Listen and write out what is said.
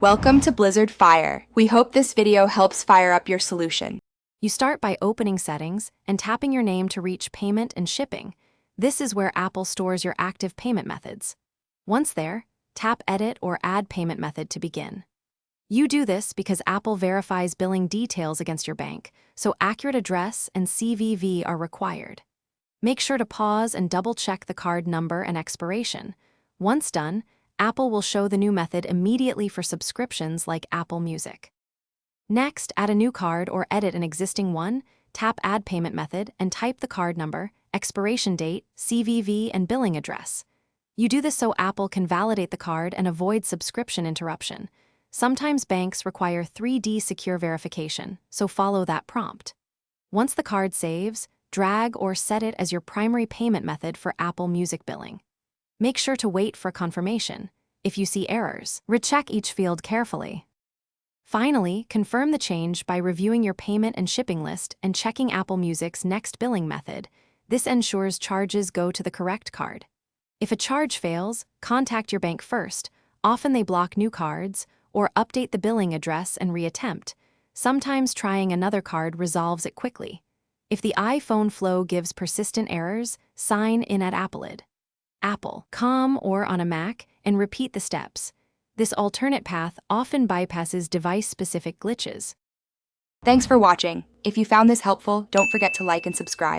Welcome to Blizzard Fire. We hope this video helps fire up your solution. You start by opening Settings and tapping your name to reach Payment and Shipping. This is where Apple stores your active payment methods. Once there, tap Edit or Add Payment Method to begin. You do this because Apple verifies billing details against your bank, so accurate address and CVV are required. Make sure to pause and double-check the card number and expiration. Once done, Apple will show the new method immediately for subscriptions like Apple Music. Next, add a new card or edit an existing one, tap Add Payment Method, and type the card number, expiration date, CVV, and billing address. You do this so Apple can validate the card and avoid subscription interruption. Sometimes banks require 3D secure verification, so follow that prompt. Once the card saves, drag or set it as your primary payment method for Apple Music billing. Make sure to wait for confirmation. If you see errors, recheck each field carefully. Finally, confirm the change by reviewing your payment and shipping list and checking Apple Music's next billing method. This ensures charges go to the correct card. If a charge fails, contact your bank first. Often they block new cards, or update the billing address and reattempt. Sometimes trying another card resolves it quickly. If the iPhone flow gives persistent errors, sign in at Apple.com or on a Mac and repeat the steps. This alternate path often bypasses device-specific glitches. Thanks for watching. If you found this helpful, don't forget to like and subscribe.